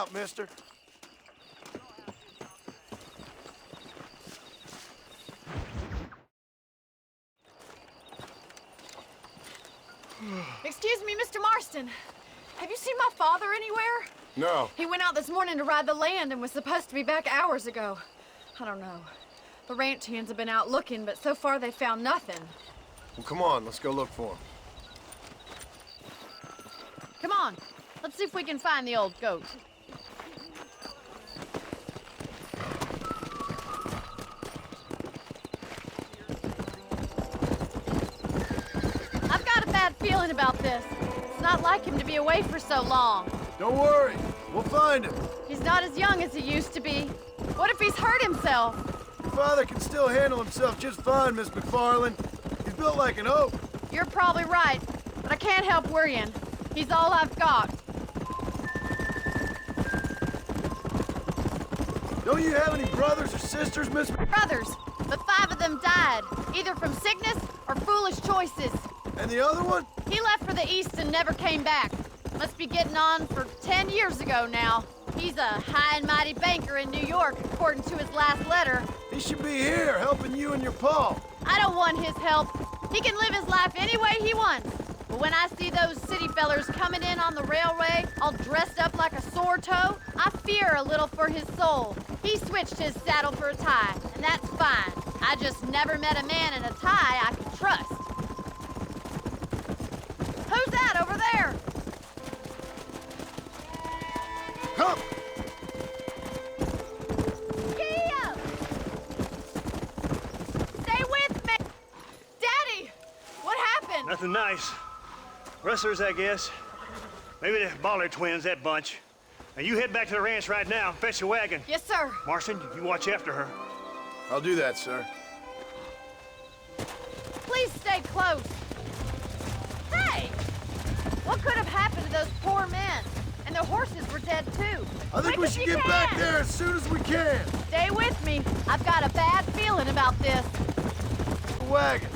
out, mister. Excuse me, Mr. Marston. Have you seen my father anywhere? No. He went out this morning to ride the land and was supposed to be back hours ago. I don't know. The ranch hands have been out looking, but so far they found nothing. Well, come on, let's go look for him. Come on, let's see if we can find the old goat. I've got a bad feeling about this. It's not like him to be away for so long. Don't worry, we'll find him. He's not as young as he used to be. What if he's hurt himself? Your father can still handle himself just fine, Miss McFarland. He's built like an oak. You're probably right, but I can't help worrying. He's all I've got. Don't you have any brothers or sisters, Miss Brothers, but 5 of them died, either from sickness or foolish choices. And the other one? He left for the east and never came back. Must be getting on for 10 years ago now. He's a high and mighty banker in New York, according to his last letter. He should be here, helping you and your pa. I don't want his help. He can live his life any way he wants. But when I see those city fellers coming in on the railway, all dressed up like a sore toe, I fear a little for his soul. He switched his saddle for a tie, and that's fine. I just never met a man in a tie I could trust. Who's that over there? Come! Giddy up! Stay with me! Daddy! What happened? Nothing nice. Rustlers, I guess. Maybe the Baller twins, that bunch. Now you head back to the ranch right now and fetch the wagon. Yes, sir. Marston, you watch after her. I'll do that, sir. Please stay close. Hey! What could have happened to those poor men? And their horses were dead, too. I think we should get back there as soon as we can. Stay with me. I've got a bad feeling about this. The wagon.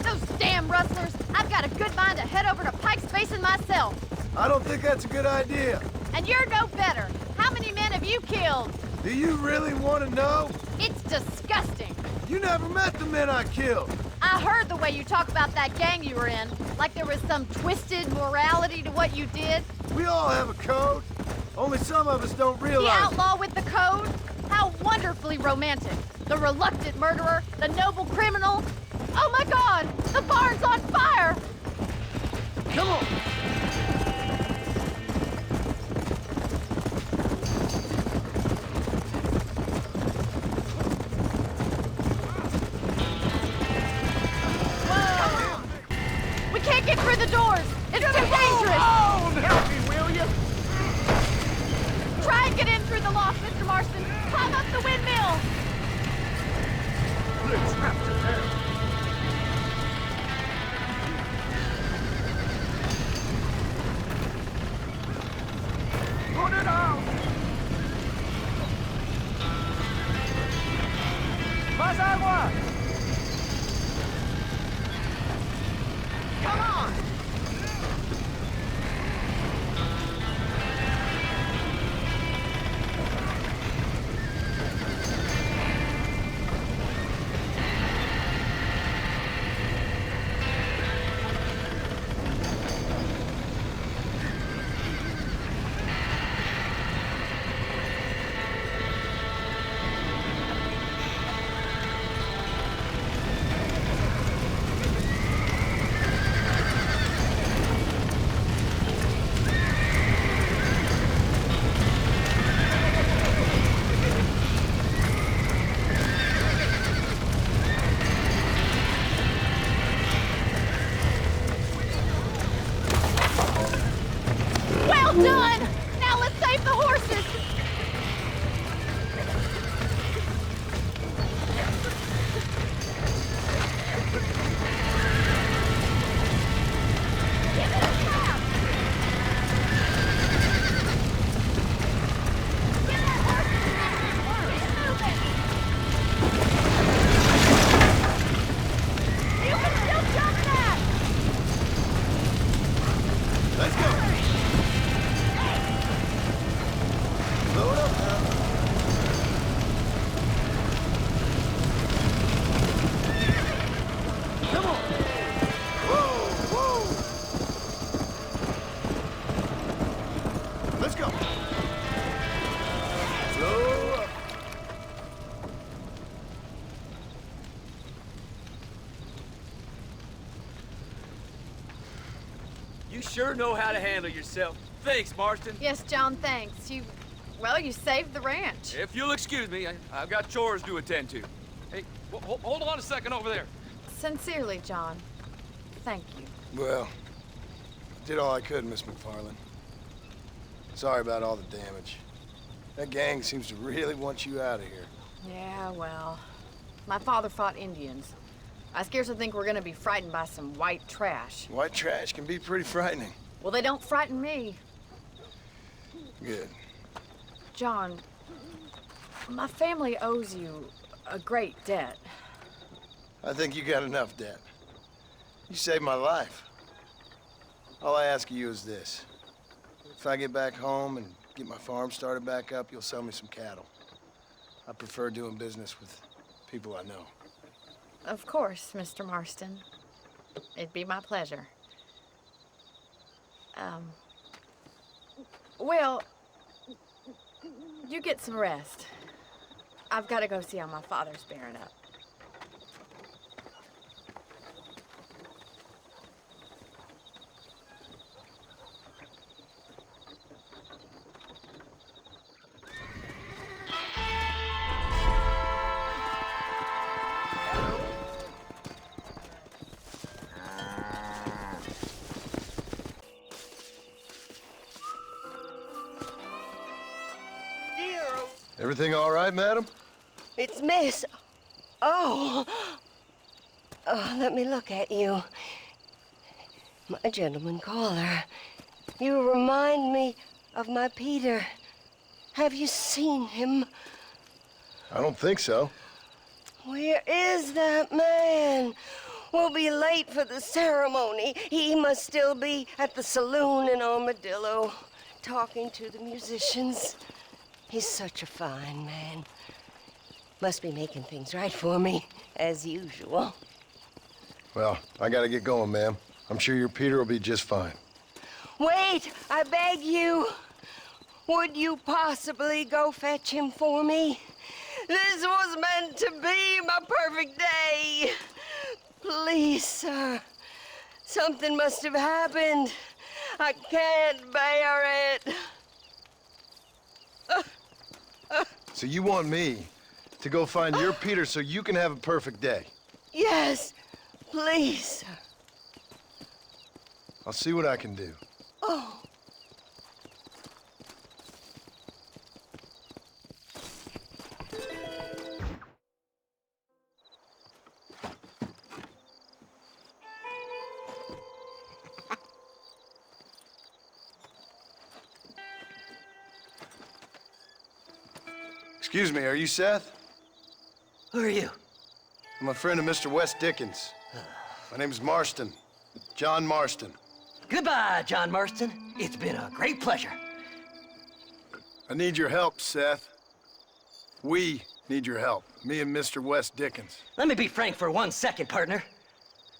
Those damn rustlers. I've got a good mind to head over to Pike's Basin myself. I don't think that's a good idea. And you're no better. How many men have you killed? Do you really want to know? It's disgusting. You never met the men I killed. I heard the way you talk about that gang you were in, like there was some twisted morality to what you did. We all have a code. Only some of us don't The realize it. outlaw with the code? How wonderfully romantic. The reluctant murderer, the noble criminal. Oh my God, the barn's on fire! Come on. We can't get through the doors. It's too dangerous. Help me, will you? Try and get in through the loft, Mr. Marston. Climb up the windmill. Let's have to tell. Put it out! Pas à moi! Come on! Well done! Now let's save the horses! Give it a tap! Get that horse in the Keep moving! You can still jump that! Let's go! Slow it up now. Come on! Whoa, whoa! Let's go! Slow up. You sure know how to handle yourself. Thanks, Marston. Yes, John, thanks. Well, you saved the ranch. If you'll excuse me, I've got chores to attend to. Hey, hold on a second over there. Sincerely, John. Thank you. Well, did all I could, Miss McFarland. Sorry about all the damage. That gang seems to really want you out of here. Yeah, well, my father fought Indians. I scarcely think we're gonna be frightened by some white trash. White trash can be pretty frightening. Well, they don't frighten me. Good. John, my family owes you a great debt. I think you got enough debt. You saved my life. All I ask of you is this. If I get back home and get my farm started back up, you'll sell me some cattle. I prefer doing business with people I know. Of course, Mr. Marston. It'd be my pleasure. Well, you get some rest. I've got to go see how my father's bearing up. Everything all right, madam? It's Miss. Oh. Oh, let me look at you. My gentleman caller. You remind me of my Peter. Have you seen him? I don't think so. Where is that man? We'll be late for the ceremony. He must still be at the saloon in Armadillo, talking to the musicians. He's such a fine man. Must be making things right for me, as usual. Well, I gotta get going, ma'am. I'm sure your Peter will be just fine. Wait, I beg you. Would you possibly go fetch him for me? This was meant to be my perfect day. Please, sir. Something must have happened. I can't bear it. So you want me to go find your Peter so you can have a perfect day? Yes, please, sir. I'll see what I can do. Oh. Excuse me, are you Seth? Who are you? I'm a friend of Mr. West Dickens. My name's Marston. John Marston. Goodbye, John Marston. It's been a great pleasure. I need your help, Seth. We need your help. Me and Mr. West Dickens. Let me be frank for 1 second, partner.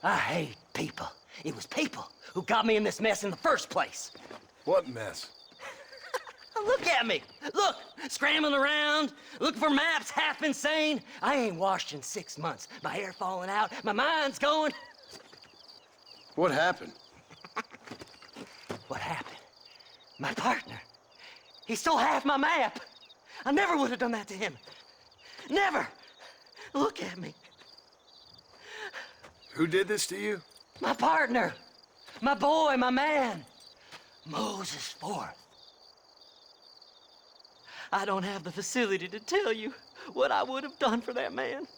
I hate people. It was people who got me in this mess in the first place. What mess? Look at me. Look, scrambling around, looking for maps, half insane. I ain't washed in 6 months. My hair falling out, my mind's going. What happened? What happened? My partner. He stole half my map. I never would have done that to him. Never. Look at me. Who did this to you? My partner. My boy, my man. Moses Forth. I don't have the facility to tell you what I would have done for that man.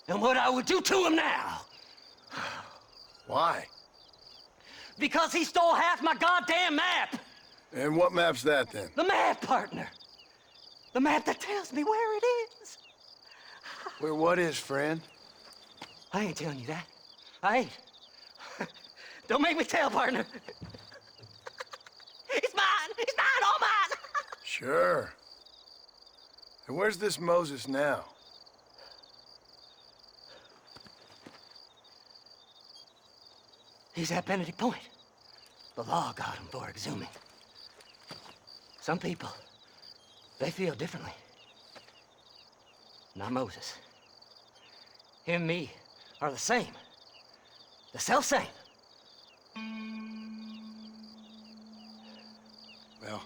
And what I would do to him now. Why? Because he stole half my goddamn map. And what map's that, then? The map, partner. The map that tells me where it is. Where what is, friend? I ain't telling you that. I ain't. Don't make me tell, partner. Sure. And where's this Moses now? He's at Benedict Point. The law got him for exhuming. Some people, they feel differently. Not Moses. Him and me are the same. The self-same. Well,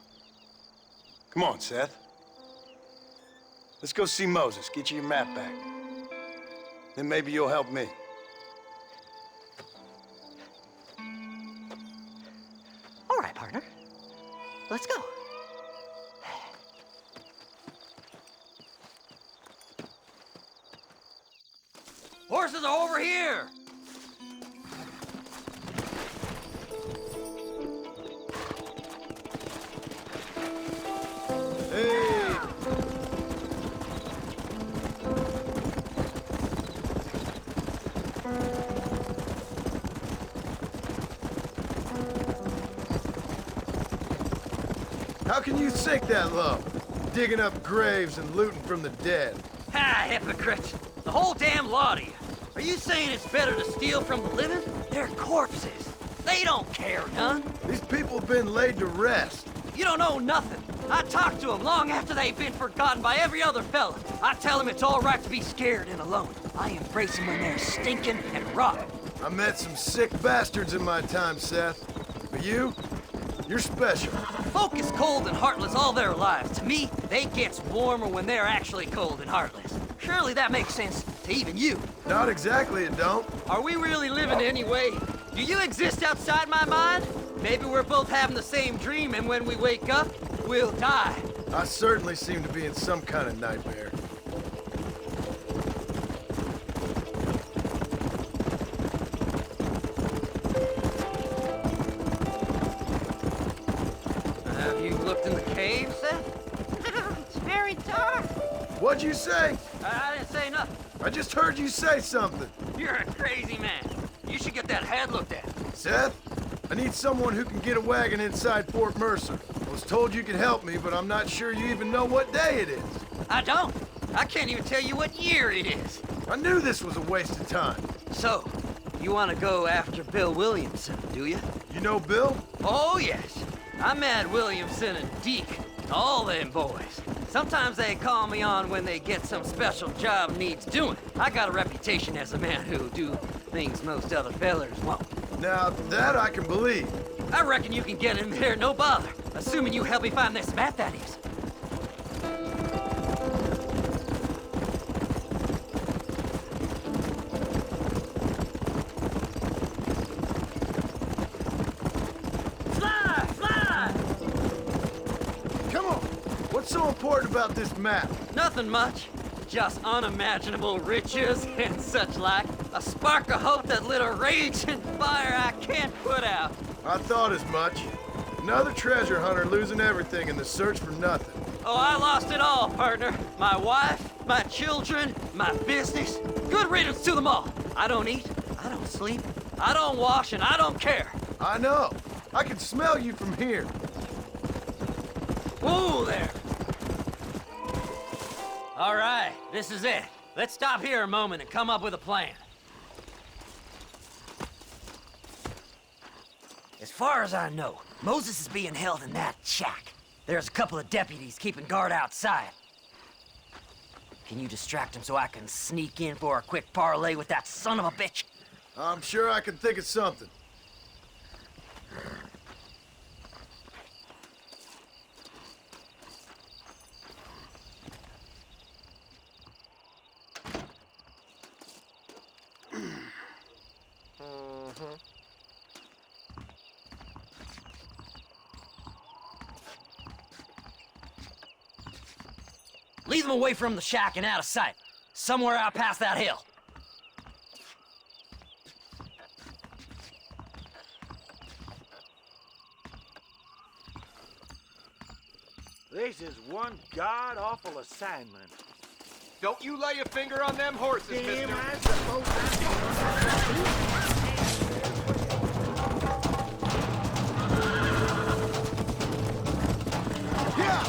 come on, Seth. Let's go see Moses, get you your map back. Then maybe you'll help me. All right, partner. Let's go. Horses are over here! Hey! How can you sink that low? Digging up graves and looting from the dead. Ha, hypocrite! The whole damn lot of you. Are you saying it's better to steal from the living? They're corpses. They don't care none. These people have been laid to rest. You don't know nothing. I talked to them long after they've been forgotten by every other fella. I tell them it's all right to be scared and alone. I embrace them when they're stinking and rotten. I met some sick bastards in my time, Seth. But you're special. Folk is cold and heartless all their lives. To me, they gets warmer when they're actually cold and heartless. Surely that makes sense to even you. Not exactly, it don't. Are we really living anyway? Do you exist outside my mind? Maybe we're both having the same dream, and when we wake up, we'll die. I certainly seem to be in some kind of nightmare. Have you looked in the cave, Seth? It's very dark. What'd you say? I didn't say nothing. I just heard you say something. You're a crazy man. You should get that head looked at. Seth, I need someone who can get a wagon inside Fort Mercer. I was told you could help me, but I'm not sure you even know what day it is. I don't. I can't even tell you what year it is. I knew this was a waste of time. So, you want to go after Bill Williamson, do you? You know Bill? Oh, yes. I met Williamson and Deke, all them boys. Sometimes they call me on when they get some special job needs doing. I got a reputation as a man who'll do things most other fellers won't. Now, that I can believe. I reckon you can get in there, no bother. Assuming you help me find this map, that is. Fly! Fly! Come on. What's so important about this map? Nothing much. Just unimaginable riches and such like. A spark of hope that lit a raging fire I can't put out. I thought as much. Another treasure hunter losing everything in the search for nothing. Oh, I lost it all, partner. My wife, my children, my business. Good riddance to them all. I don't eat, I don't sleep, I don't wash, and I don't care. I know. I can smell you from here. Whoa there. All right, this is it. Let's stop here a moment and come up with a plan. As far as I know, Moses is being held in that shack. There's a couple of deputies keeping guard outside. Can you distract him so I can sneak in for a quick parlay with that son of a bitch? I'm sure I can think of something. Leave them away from the shack and out of sight. Somewhere out past that hill. This is one god-awful assignment. Don't you lay a finger on them horses, Damn, mister. I suppose Yeah!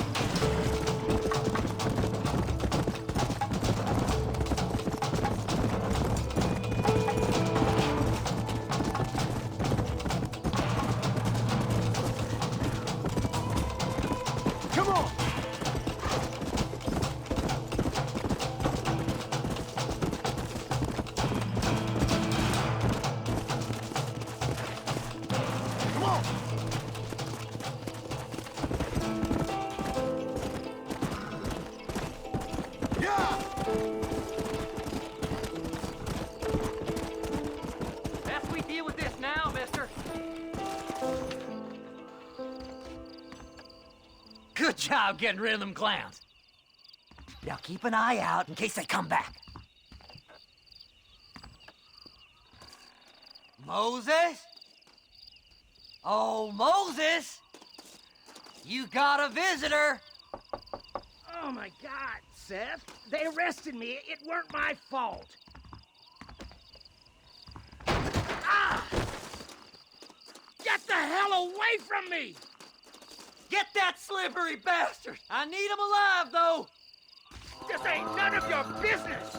Good job getting rid of them clowns. Now keep an eye out in case they come back. Moses? Oh, Moses! You got a visitor! Oh my God, Seth. They arrested me. It weren't my fault. Ah! Get the hell away from me! Get that slippery bastard! I need him alive, though! This ain't none of your business!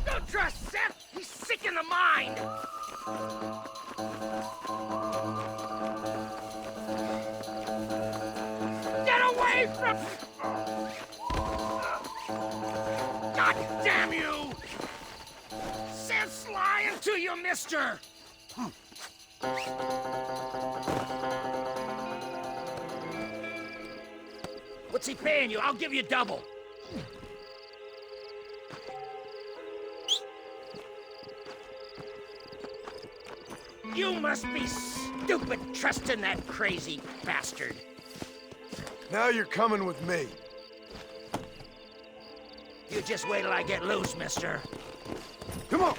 Don't trust Seth! He's sick in the mind! Get away from me! God damn you! Seth's lying to you, mister! What's he paying you? I'll give you double. You must be stupid trusting that crazy bastard. Now you're coming with me. You just wait till I get loose, mister. Come on.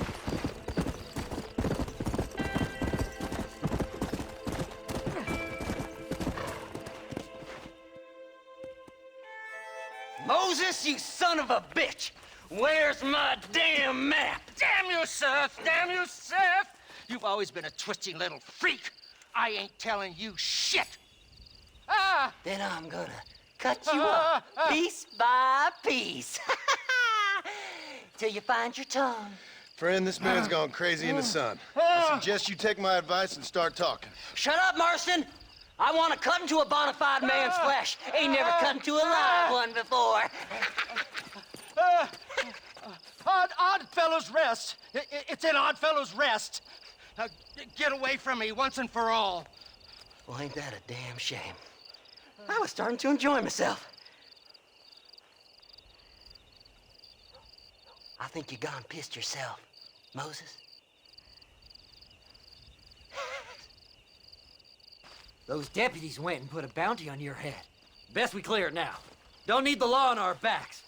Moses, you son of a bitch! Where's my damn map? Damn you, Seth! Damn you, Seth! You've always been a twisty little freak. I ain't telling you shit. Ah! Then I'm gonna cut you up piece by piece. Till you find your tongue. Friend, this man's gone crazy in the sun. I suggest you take my advice and start talking. Shut up, Marston! I want to cut into a bona fide man's flesh. Ain't never cut into a live one before. Odd Fellow's Rest. It's in Odd Fellow's Rest. Now, get away from me once and for all. Well, ain't that a damn shame? I was starting to enjoy myself. I think you gone pissed yourself, Moses. Those deputies went and put a bounty on your head. Best we clear it now. Don't need the law on our backs.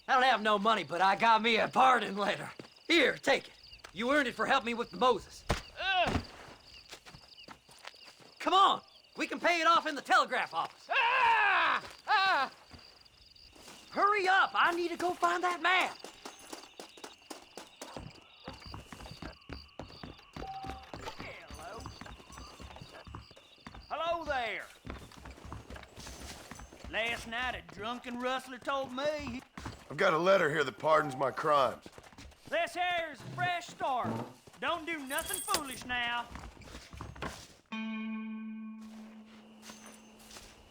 I don't have no money, but I got me a pardon letter. Here, take it. You earned it for helping me with the Moses. Come on, we can pay it off in the telegraph office. Hurry up, I need to go find that man. Hello there. Last night a drunken rustler told me I've got a letter here that pardons my crimes. this here's a fresh start. Don't do nothing foolish now.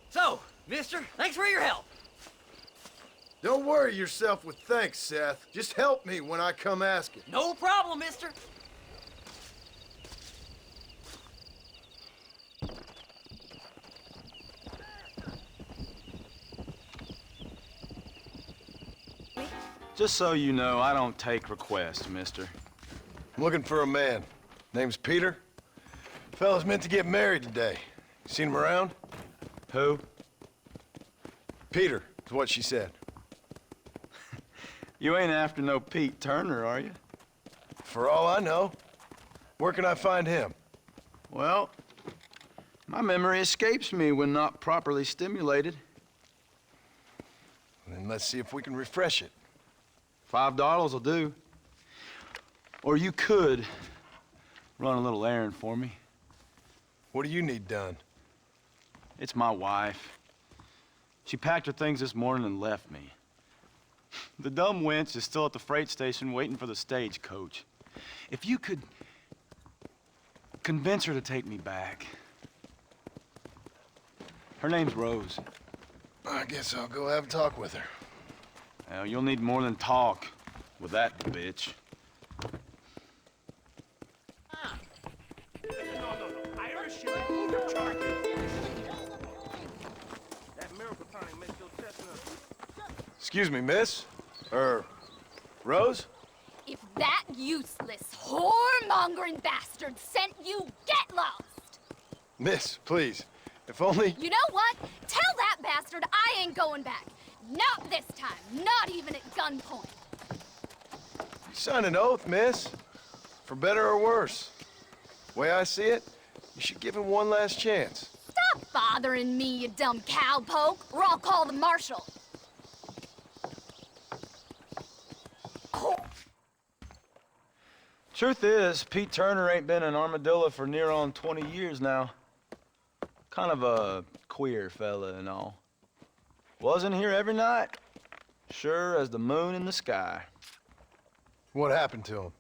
So, mister, thanks for your help. Don't worry yourself with thanks, Seth. Just help me when I come asking. No problem, mister. Just so you know, I don't take requests, mister. I'm looking for a man. Name's Peter. Fella's meant to get married today. Seen him around? Who? Peter, is what she said. You ain't after no Pete Turner, are you? For all I know. Where can I find him? Well, my memory escapes me when not properly stimulated. Then let's see if we can refresh it. $5 will do. Or you could run a little errand for me. What do you need done? It's my wife. She packed her things this morning and left me. The dumb wench is still at the freight station waiting for the stagecoach. If you could convince her to take me back. Her name's Rose. I guess I'll go have a talk with her. Well, you'll need more than talk with that bitch. No. Irish and charge. That miracle tonic makes your chestnut. Excuse me, miss? Rose? If that useless, whoremongering bastard sent you, get lost! Miss, please. If only... You know what? Tell that bastard I ain't going back. Not this time. Not even at gunpoint. You signed an oath, miss. For better or worse. Way I see it, you should give him one last chance. Stop bothering me, you dumb cowpoke, or I'll call the marshal. Truth is, Pete Turner ain't been an armadillo for near on 20 years now. Kind of a queer fella and all. Wasn't here every night. Sure as the moon in the sky. What happened to him?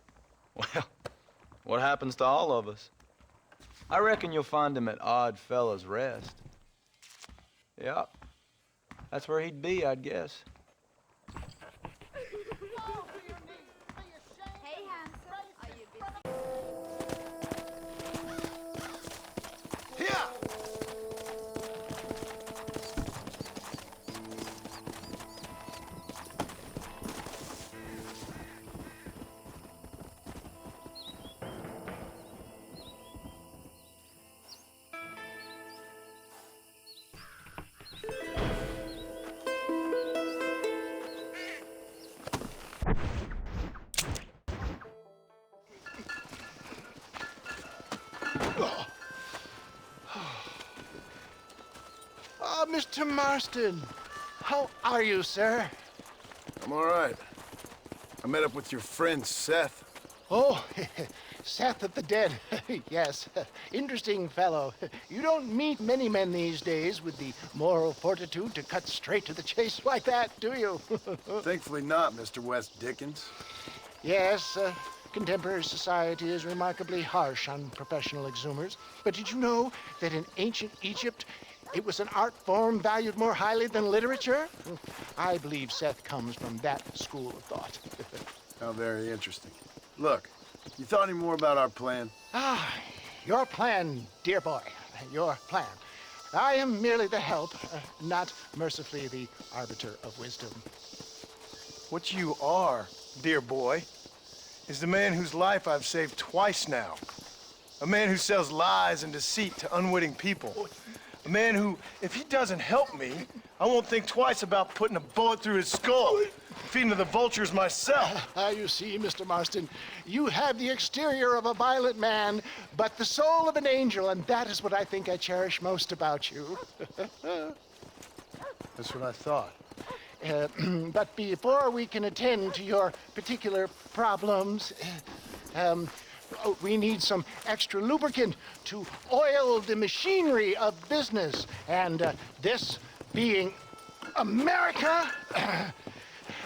Well, what happens to all of us? I reckon you'll find him at Odd Fella's Rest. Yep. That's where he'd be, I'd guess. Hey, handsome. Are you busy? Here! Mr. Marston, how are you, sir? I'm all right. I met up with your friend, Seth. Oh, Seth of the Dead. Yes, interesting fellow. You don't meet many men these days with the moral fortitude to cut straight to the chase like that, do you? Thankfully not, Mr. West Dickens. Yes, contemporary society is remarkably harsh on professional exhumers. But did you know that in ancient Egypt, it was an art form valued more highly than literature? I believe Seth comes from that school of thought. How very interesting. Look, you thought any more about our plan? Ah, your plan, dear boy, your plan. I am merely the help, not mercifully the arbiter of wisdom. What you are, dear boy, is the man whose life I've saved twice now. A man who sells lies and deceit to unwitting people. A man who, if he doesn't help me, I won't think twice about putting a bullet through his skull, feeding to the vultures myself. You see, Mr. Marston, you have the exterior of a violent man, but the soul of an angel, and that is what I think I cherish most about you. That's what I thought. But before we can attend to your particular problems, we need some extra lubricant to oil the machinery of business. And this being America,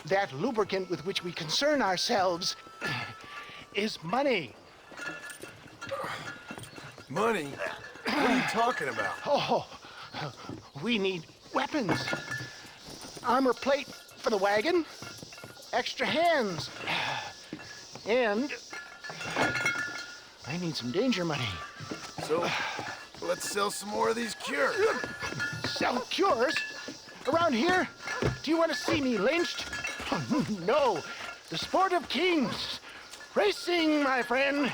that lubricant with which we concern ourselves is money. Money? What are you talking about? Oh, we need weapons. Armor plate for the wagon, extra hands, and I need some danger money. So, let's sell some more of these cures. Sell cures? Around here? Do you want to see me lynched? Oh, no. The sport of kings. Racing, my friend.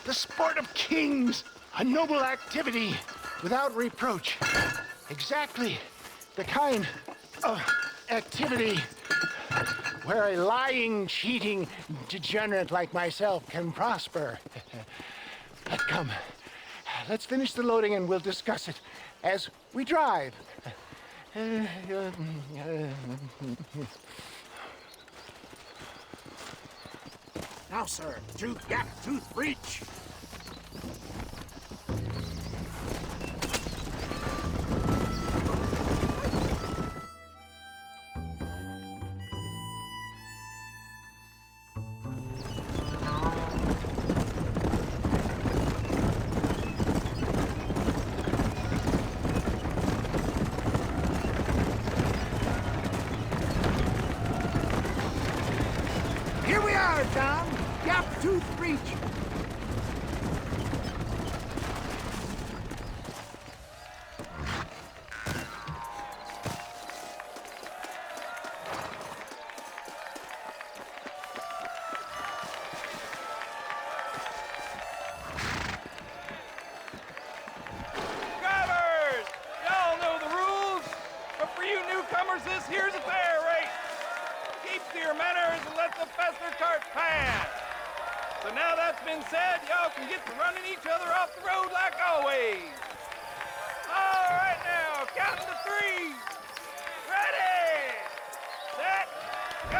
The sport of kings. A noble activity without reproach. Exactly the kind of activity where a lying, cheating degenerate like myself can prosper. But come, let's finish the loading and we'll discuss it as we drive. Now, sir, to gap tooth breach. Here we are, Tom. Gap tooth breach. But now that's been said, y'all can get to running each other off the road like always. All right now, counting to 3. Ready, set, go!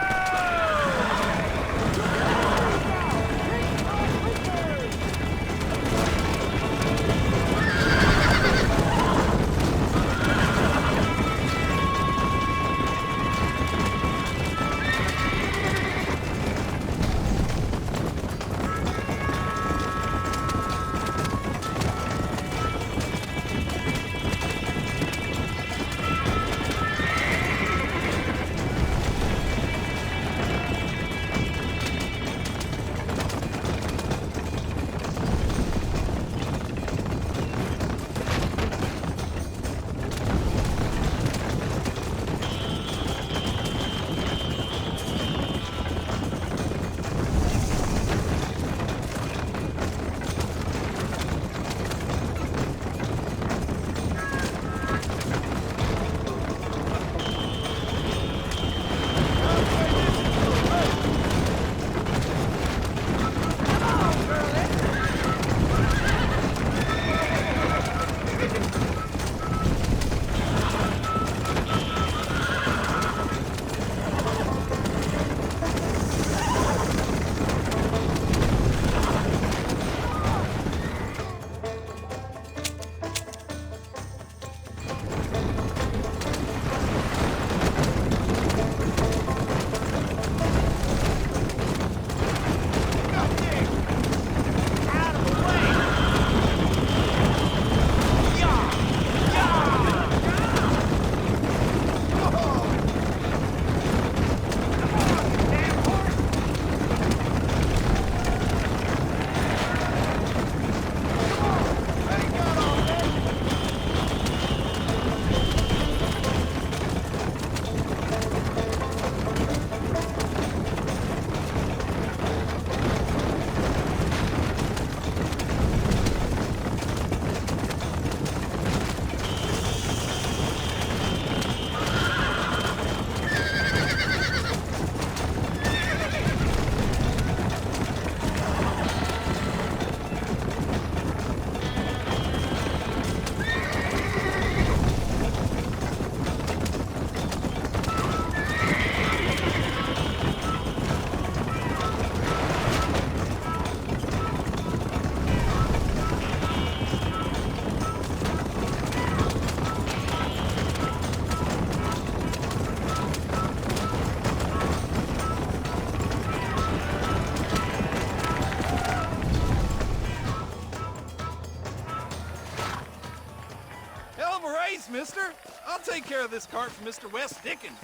Mister. I'll take care of this cart for Mr. West Dickens.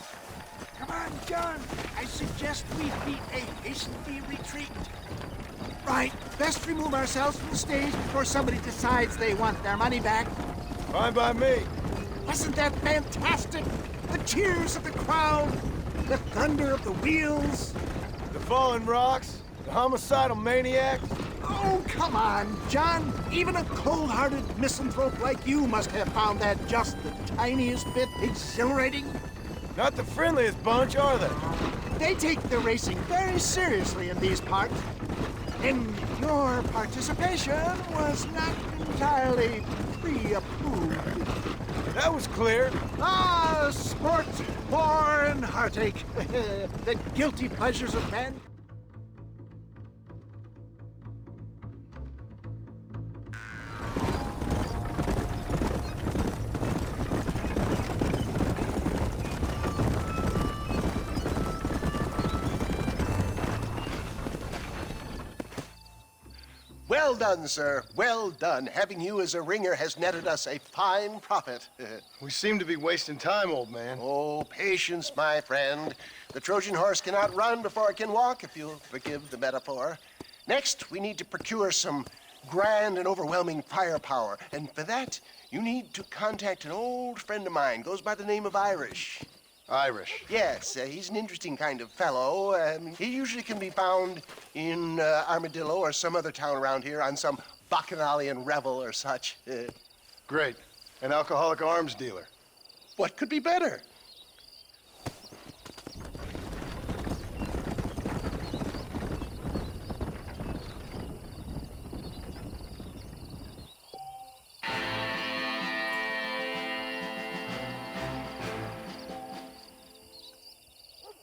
Come on, John. I suggest we beat a hasty retreat. Right. Best remove ourselves from the stage before somebody decides they want their money back. Fine by me. Wasn't that fantastic? The cheers of the crowd, the thunder of the wheels. The falling rocks, the homicidal maniacs. Oh, come on, John. Even a cold-hearted misanthrope like you must have found that just the tiniest bit exhilarating. Not the friendliest bunch, are they? They take their racing very seriously in these parts. And your participation was not entirely pre-approved. That was clear. Ah, sport, war, and heartache. The guilty pleasures of men. Well done, sir. Well done. Having you as a ringer has netted us a fine profit. We seem to be wasting time, old man. Oh, patience, my friend. The Trojan horse cannot run before it can walk, if you'll forgive the metaphor. Next, we need to procure some grand and overwhelming firepower. And for that, you need to contact an old friend of mine. Goes by the name of Irish. Irish? Yes, he's an interesting kind of fellow. He usually can be found in Armadillo or some other town around here on some bacchanalian revel or such. Great. An alcoholic arms dealer. What could be better?